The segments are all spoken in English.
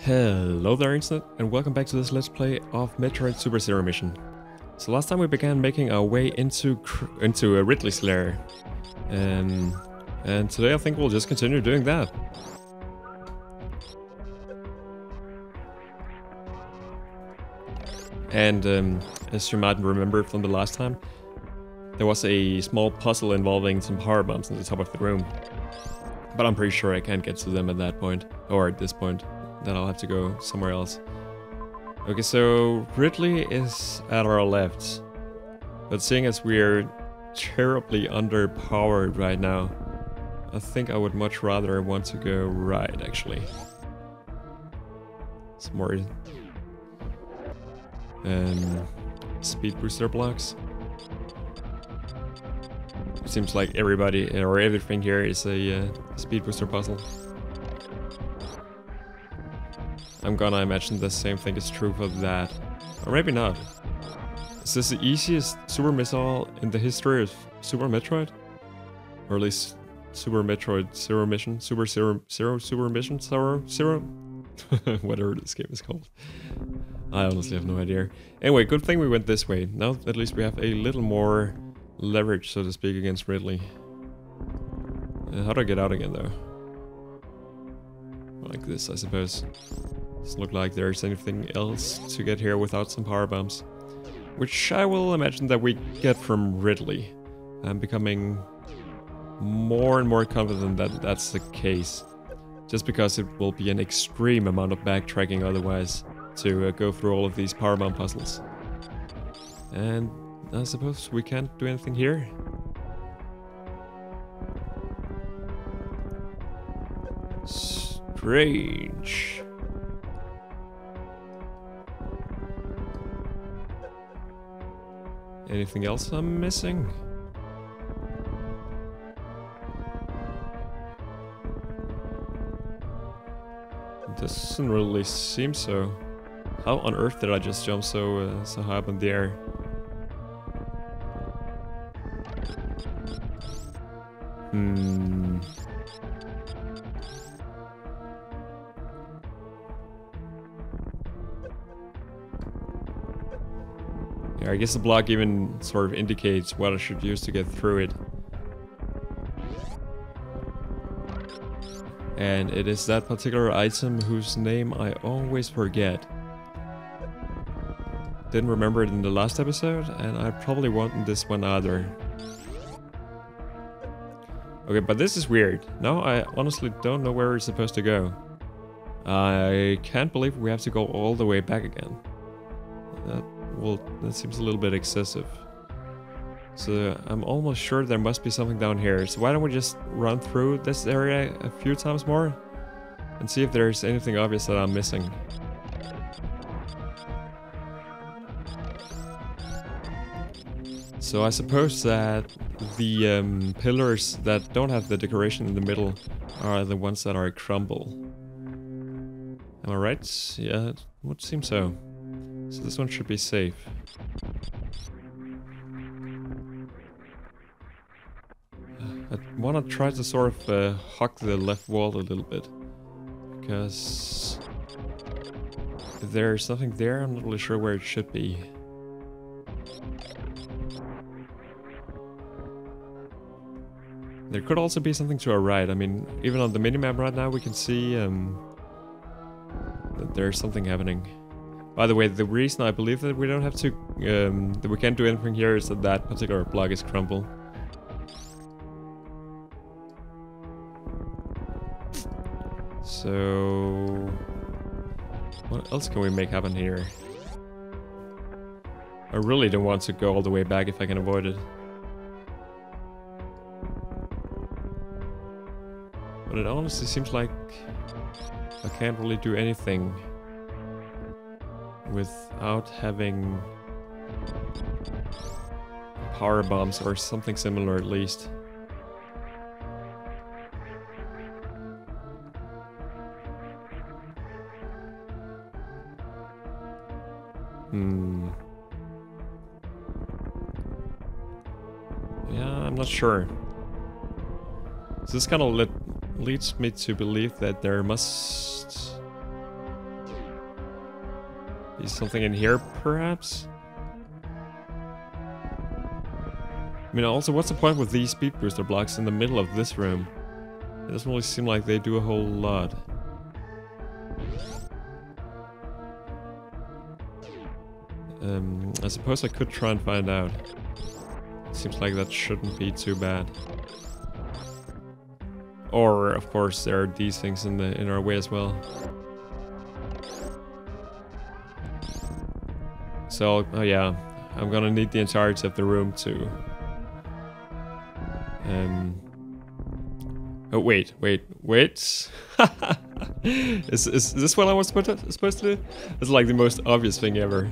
Hello there Internet, and welcome back to this Let's Play of Metroid Super Zero Mission. So last time we began making our way into Ridley's Lair, and today I think we'll just continue doing that. And as you might remember from the last time, there was a small puzzle involving some power bombs on the top of the room. But I'm pretty sure I can't get to them at that point, or at this point. Then I'll have to go somewhere else. Okay, so Ridley is at our left. But seeing as we're terribly underpowered right now, I think I would much rather want to go right, actually. Some more speed booster blocks. It seems like everybody or everything here is a speed booster puzzle. I'm gonna imagine the same thing is true for that. Or maybe not. Is this the easiest super missile in the history of Super Metroid? Or at least Super Metroid Zero Mission? Super Mission? Zero? Whatever this game is called. I honestly have no idea. Anyway, good thing we went this way. Now at least we have a little more leverage, so to speak, against Ridley. How do I get out again though? Like this, I suppose. Doesn't look like there's anything else to get here without some power bombs. Which I will imagine that we get from Ridley. I'm becoming more and more confident that that's the case. Just because it will be an extreme amount of backtracking otherwise to go through all of these power bomb puzzles. And I suppose we can't do anything here. Strange. Anything else I'm missing? It doesn't really seem so. How on earth did I just jump so high up in the air? Yeah, I guess the block even sort of indicates what I should use to get through it. And it is that particular item whose name I always forget. Didn't remember it in the last episode, and I probably won't in this one either. Okay, but this is weird. Now I honestly don't know where we're supposed to go. I can't believe we have to go all the way back again. That seems a little bit excessive. So I'm almost sure there must be something down here. So why don't we just run through this area a few times more and see if there's anything obvious that I'm missing. So I suppose that the pillars that don't have the decoration in the middle are the ones that are crumble. Am I right? Yeah, it would seem so. So this one should be safe. I want to try to sort of hug the left wall a little bit. Because if there's nothing there, I'm not really sure where it should be. There could also be something to our right. I mean, even on the minimap right now we can see that there's something happening. By the way, the reason I believe that we don't have to, that we can't do anything here is that that particular block is crumble. So, what else can we make happen here? I really don't want to go all the way back if I can avoid it. But it honestly seems like I can't really do anything without having power bombs or something similar at least. Yeah, I'm not sure. So this kind of leads me to believe that there must Is something in here, perhaps? I mean, also, what's the point with these speed booster blocks in the middle of this room? It doesn't really seem like they do a whole lot. I suppose I could try and find out. Seems like that shouldn't be too bad. Or, of course, there are these things in our way as well. So, oh yeah, I'm gonna need the entirety of the room to... Oh, wait. Is this what I was supposed to do? It's like the most obvious thing ever.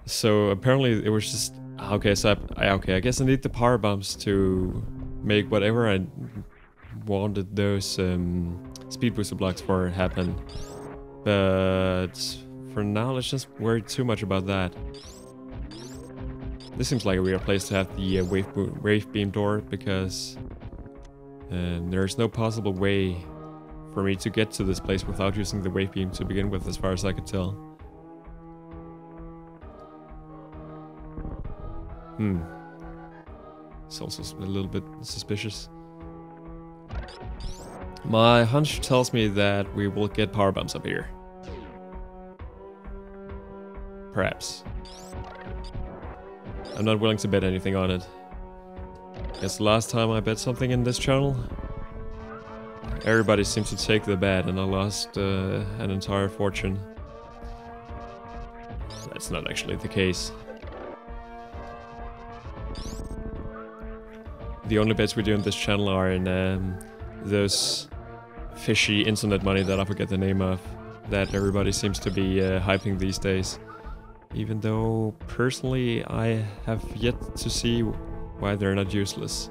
So apparently it was just... Okay, so I guess I need the power bombs to make whatever I wanted those speed booster blocks for happen. But for now, let's just worry too much about that. This seems like a weird place to have the wave beam door, because there's no possible way for me to get to this place without using the wave beam to begin with, as far as I could tell. It's also a little bit suspicious. My hunch tells me that we will get power bombs up here. Perhaps. I'm not willing to bet anything on it. Guess the last time I bet something in this channel, everybody seems to take the bet and I lost an entire fortune. That's not actually the case. The only bets we do on this channel are in those fishy internet money that I forget the name of, that everybody seems to be hyping these days. Even though, personally, I have yet to see why they're not useless.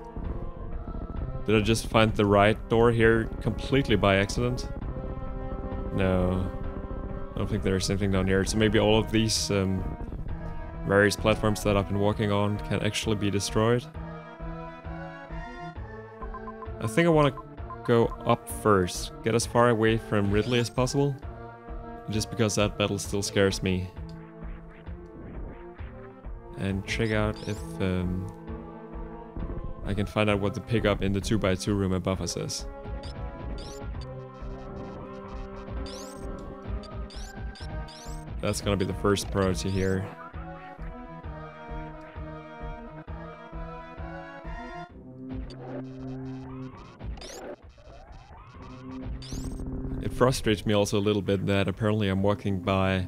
Did I just find the right door here completely by accident? No. I don't think there's anything down here. So maybe all of these various platforms that I've been walking on can actually be destroyed. I think I want to go up first. Get as far away from Ridley as possible. Just because that battle still scares me. And check out if I can find out what the pickup in the 2x2 room above us is. That's gonna be the first priority here. It frustrates me also a little bit that apparently I'm walking by...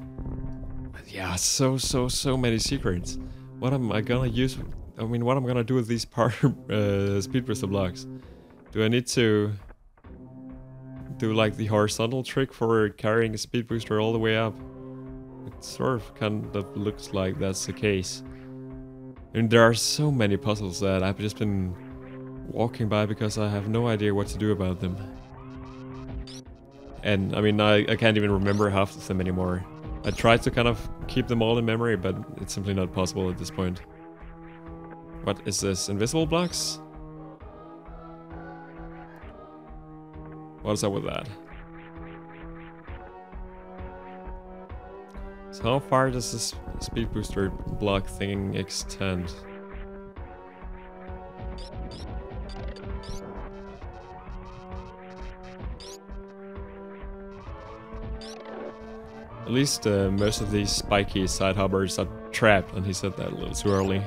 Yeah, so many secrets. What am I gonna use? I mean, what am I gonna do with these speed booster blocks? Do I need to do like the horizontal trick for carrying a speed booster all the way up? It sort of kind of looks like that's the case. And there are so many puzzles that I've just been walking by because I have no idea what to do about them. And I mean, I can't even remember half of them anymore. I tried to kind of keep them all in memory, but it's simply not possible at this point. What is this? Invisible blocks? What's up with that? So how far does this speed booster block thing extend? At least most of these spiky side hoppers are trapped, and he said that a little too early.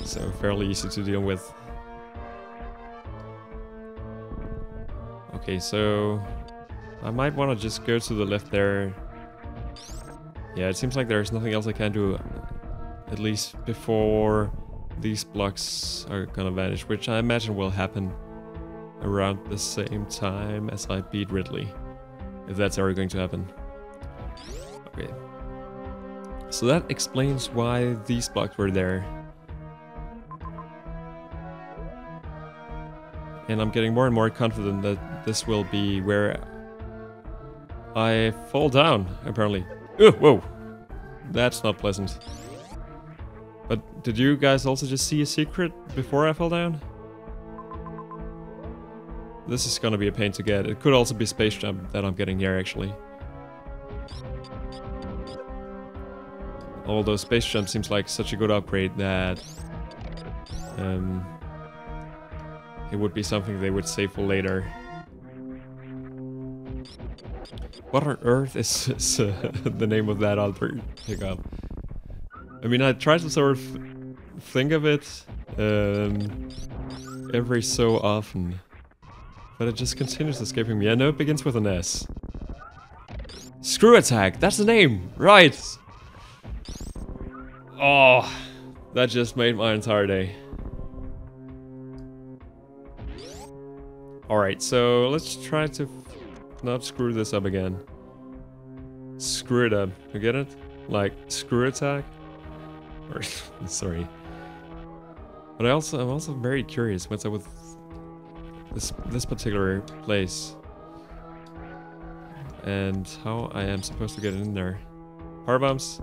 So fairly easy to deal with. Okay, so I might want to just go to the left there. Yeah, it seems like there's nothing else I can do, at least before these blocks are gonna vanish, which I imagine will happen around the same time as I beat Ridley, if that's ever going to happen. Okay. So that explains why these blocks were there. And I'm getting more and more confident that this will be where I fall down, apparently. Oh, whoa! That's not pleasant. But did you guys also just see a secret before I fell down? This is gonna be a pain to get. It could also be Space Jump that I'm getting here, actually. Although Space Jump seems like such a good upgrade that it would be something they would save for later. What on earth is the name of that alter pickup? I mean, I try to sort of think of it every so often, but it just continues escaping me. I know it begins with an S. Screw Attack, that's the name, right? Oh, that just made my entire day. Alright, so let's try to not screw this up again. Screw it up, you get it? Like, Screw Attack? Or, sorry. But I'm also very curious what's up with this particular place. And how I am supposed to get in there. Power bombs?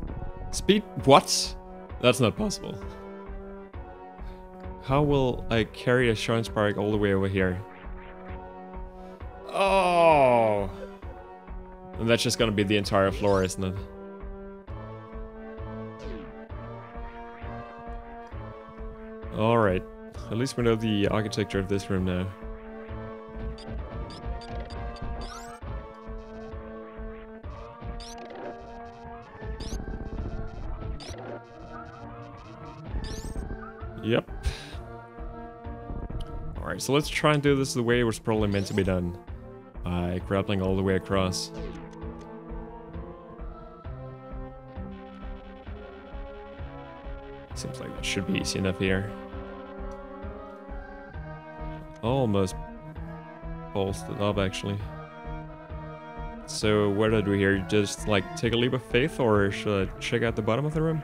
Speed? What? That's not possible. How will I carry a Shine Spark all the way over here? Oh! And that's just gonna be the entire floor, isn't it? Alright. At least we know the architecture of this room now. Yep. Alright, so let's try and do this the way it was probably meant to be done. By grappling all the way across. Seems like that should be easy enough here. Almost bolstered it up, actually. So what do I do here? Just like take a leap of faith, or should I check out the bottom of the room?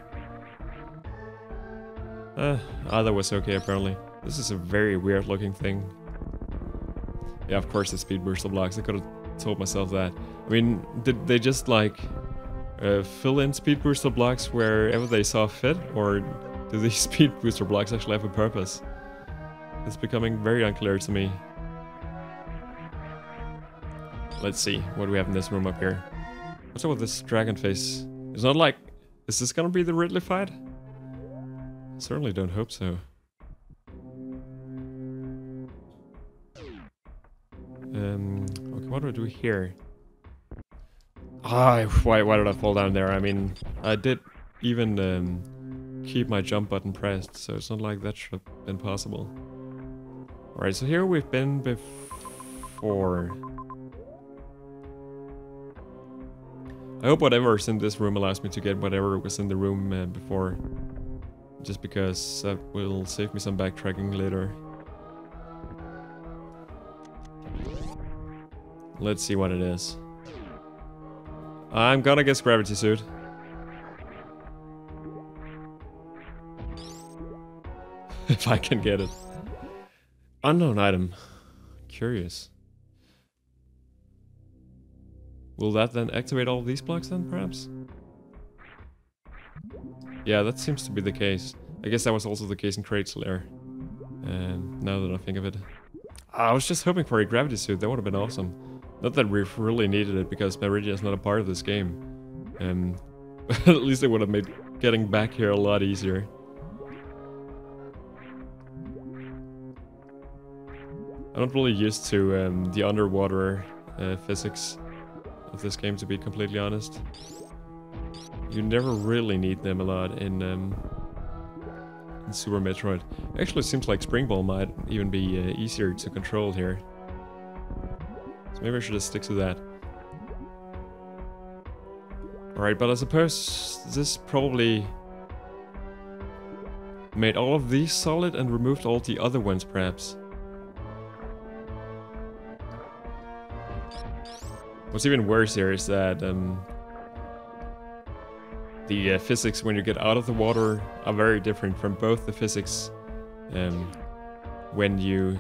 That was okay apparently. This is a very weird looking thing. Yeah, of course it's speed booster blocks. I could have told myself that. I mean, did they just like fill in speed booster blocks wherever they saw fit, or do these speed booster blocks actually have a purpose? It's becoming very unclear to me. Let's see what do we have in this room up here. What's up with this dragon face? It's not like... Is this gonna be the Ridley fight? Certainly don't hope so. Okay, what do I do here? Why did I fall down there? I mean, I did even keep my jump button pressed, so it's not like that should have been possible. Alright, so here we've been before. I hope whatever's in this room allows me to get whatever was in the room before. Just because that will save me some backtracking later. Let's see what it is. I'm gonna guess gravity suit. If I can get it. Unknown item. Curious. Will that then activate all of these blocks then, perhaps? Yeah, that seems to be the case. I guess that was also the case in Crate's Lair. And now that I think of it. I was just hoping for a gravity suit, that would have been awesome. Not that we really needed it, because Meridian is not a part of this game. At least it would have made getting back here a lot easier. I'm not really used to the underwater physics of this game, to be completely honest. You never really need them a lot in Super Metroid. Actually, it seems like Spring Ball might even be easier to control here. So maybe I should just stick to that. Alright, but I suppose this probably made all of these solid and removed all the other ones, perhaps. What's even worse here is that the physics when you get out of the water are very different from both the physics when you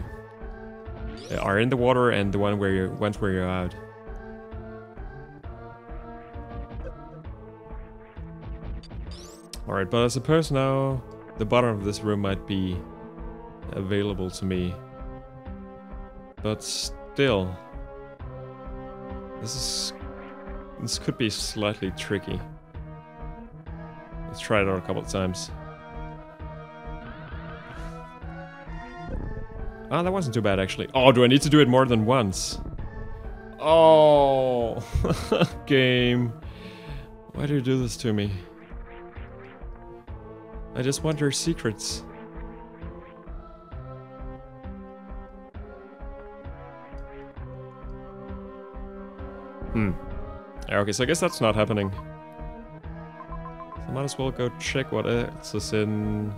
are in the water and the one where you're out. Alright, but I suppose now the bottom of this room might be available to me. But still, this could be slightly tricky. Let's try it out a couple of times. Ah, that wasn't too bad actually. Oh, do I need to do it more than once? Oh, game. Why do you do this to me? I just want your secrets. Okay, so I guess that's not happening. So I might as well go check what else is in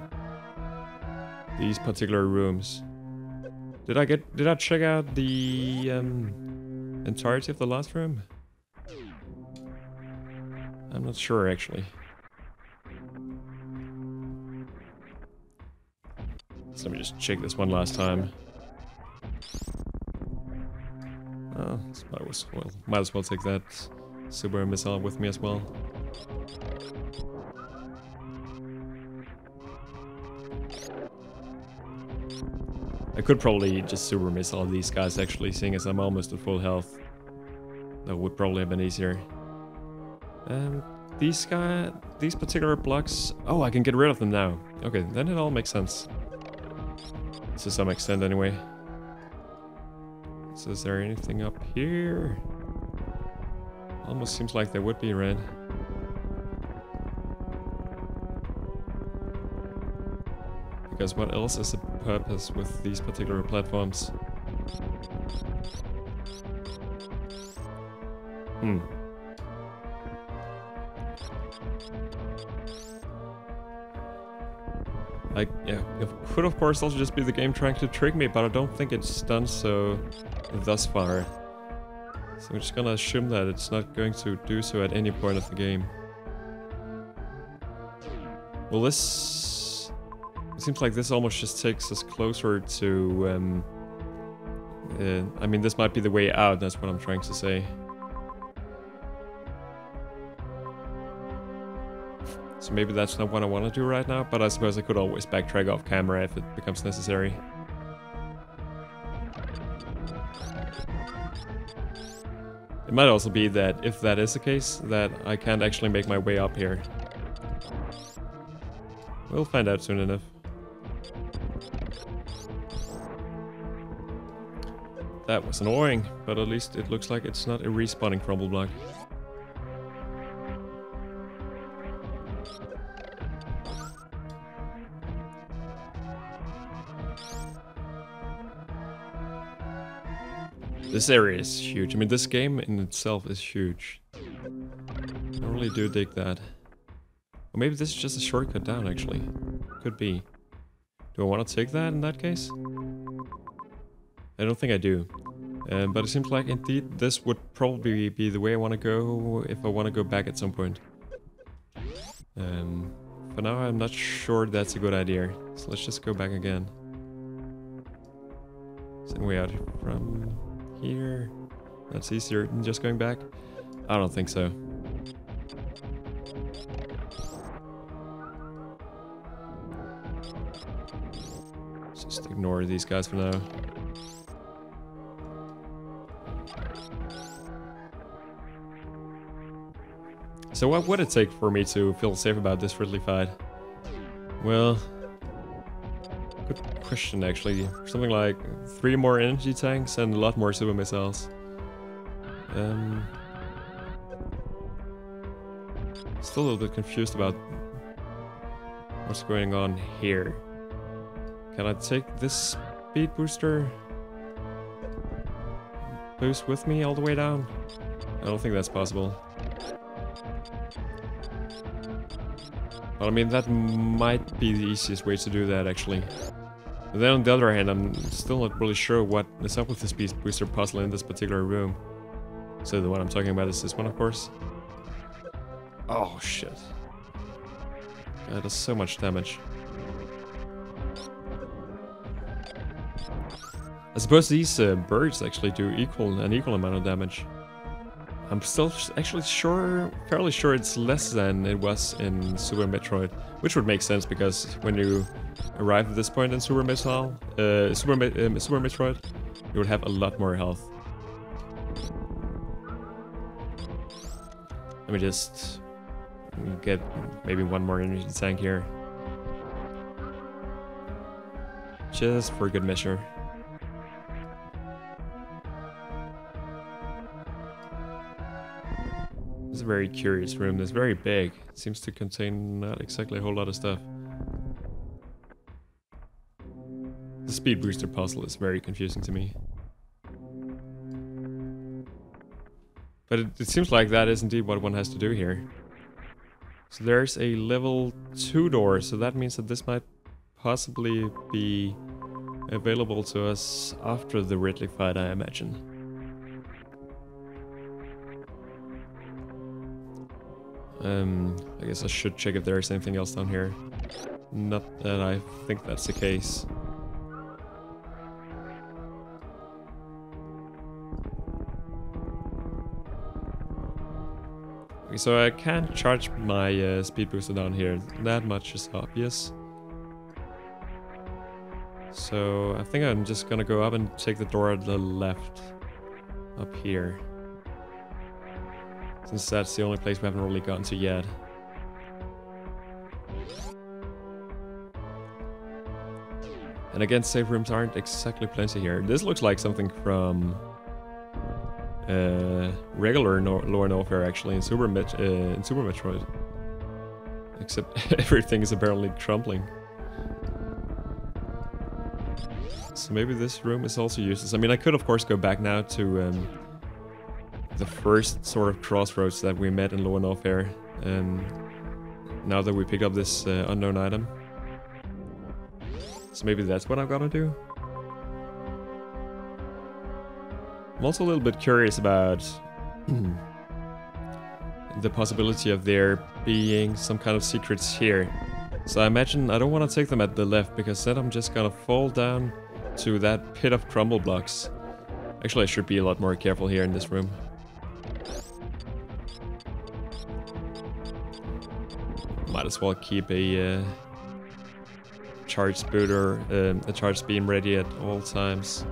these particular rooms. Did I check out the entirety of the last room? I'm not sure actually. So let me just check this one last time. Oh, might as well take that super missile with me as well. I could probably just super missile these guys actually, seeing as I'm almost at full health. That would probably have been easier. These particular blocks... Oh, I can get rid of them now. Okay, then it all makes sense. To some extent anyway. So is there anything up here? Almost seems like there would be, right? Because what else is the purpose with these particular platforms? Yeah, it could of course also just be the game trying to trick me, but I don't think it's done so thus far. So I'm just gonna assume that it's not going to do so at any point of the game. Well, this... It seems like this almost just takes us closer to... I mean, this might be the way out, that's what I'm trying to say. So maybe that's not what I want to do right now, but I suppose I could always backtrack off camera if it becomes necessary. It might also be that if that is the case, that I can't actually make my way up here. We'll find out soon enough. That was annoying, but at least it looks like it's not a respawning crumble block. This area is huge. I mean, this game in itself is huge. I really do dig that. Or maybe this is just a shortcut down, actually. Could be. Do I want to take that in that case? I don't think I do. But it seems like, indeed, this would probably be the way I want to go if I want to go back at some point. For now, I'm not sure that's a good idea. So let's just go back again. Same way out from... here. That's easier than just going back. I don't think so. Just ignore these guys for now. So what would it take for me to feel safe about this Ridley fight? Well, good question actually. Something like 3 more energy tanks and a lot more super missiles. Still a little bit confused about what's going on here. Can I take this speed booster boost with me all the way down? I don't think that's possible. But I mean, that might be the easiest way to do that actually. But then on the other hand, I'm still not really sure what is up with the speed booster puzzle in this particular room. So the one I'm talking about is this one, of course. Oh shit. That does so much damage. I suppose these birds actually do an equal amount of damage. I'm still actually fairly sure it's less than it was in Super Metroid, which would make sense because when you arrive at this point in Super Metroid, you would have a lot more health. Let me just get maybe one more energy tank here. Just for good measure. This is a very curious room. It's very big. It seems to contain not exactly a whole lot of stuff. The speed booster puzzle is very confusing to me. But it seems like that is indeed what one has to do here. So there's a level 2 door, so that means that this might possibly be available to us after the Ridley fight, I imagine. I guess I should check if there's anything else down here. Not that I think that's the case. Okay, so I can't charge my speed booster down here. That much is obvious. So I think I'm just gonna go up and take the door at the left. Up here. Since that's the only place we haven't really gotten to yet. And again, save rooms aren't exactly plenty here. This looks like something from regular Lair Warfare actually in Super Metroid. Except everything is apparently crumbling. So maybe this room is also useless. I mean, I could of course go back now to the first sort of crossroads that we met in Lair Warfare. Now that we picked up this unknown item. So maybe that's what I've got to do. I'm also a little bit curious about the possibility of there being some kind of secrets here. So I imagine I don't want to take them at the left because then I'm just gonna fall down to that pit of crumble blocks. Actually, I should be a lot more careful here in this room. Might as well keep a charge booter, a charge beam ready at all times.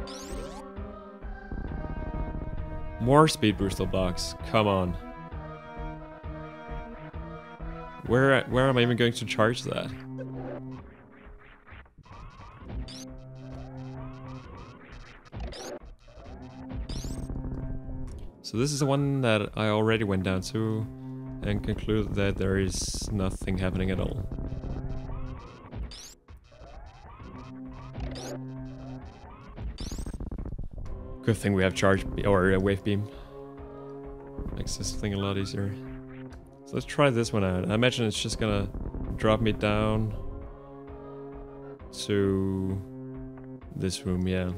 More speed booster blocks, come on. Where am I even going to charge that? So this is the one that I already went down to and concluded that there is nothing happening at all. Good thing we have charge or wave beam. Makes this thing a lot easier. So let's try this one out. I imagine it's just gonna drop me down to this room, yeah.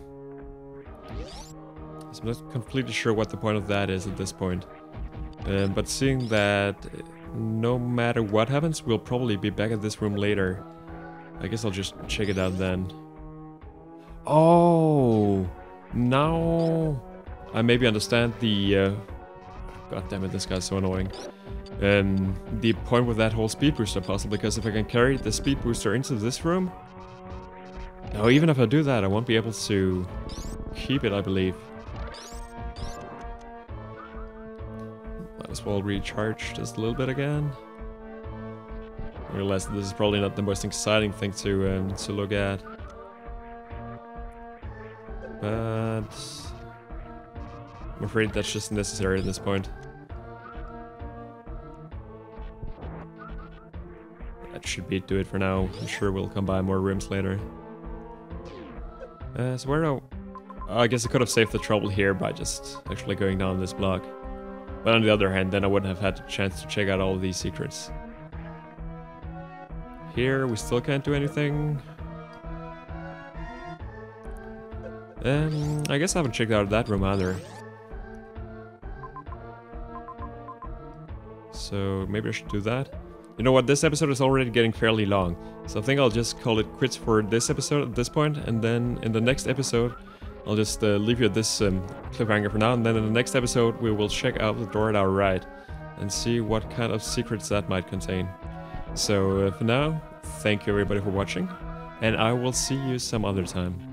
So I'm not completely sure what the point of that is at this point. But seeing that no matter what happens, we'll probably be back at this room later. I guess I'll just check it out then. Oh! Now I maybe understand the... God damn it, this guy's so annoying. The point with that whole speed booster puzzle, because if I can carry the speed booster into this room... No, even if I do that, I won't be able to keep it, I believe. Might as well recharge just a little bit again. I realize that this is probably not the most exciting thing to look at. But I'm afraid that's just necessary at this point. That should do it for now. I'm sure we'll come by more rooms later. So where do I guess I could have saved the trouble here by just actually going down this block. But on the other hand, then I wouldn't have had the chance to check out all of these secrets. Here, we still can't do anything. I guess I haven't checked out that room either. So maybe I should do that. You know what, this episode is already getting fairly long. So I think I'll just call it quits for this episode at this point. And then in the next episode, I'll just leave you at this cliffhanger for now. And then in the next episode, we will check out the door at our right. And see what kind of secrets that might contain. So for now, thank you everybody for watching. And I will see you some other time.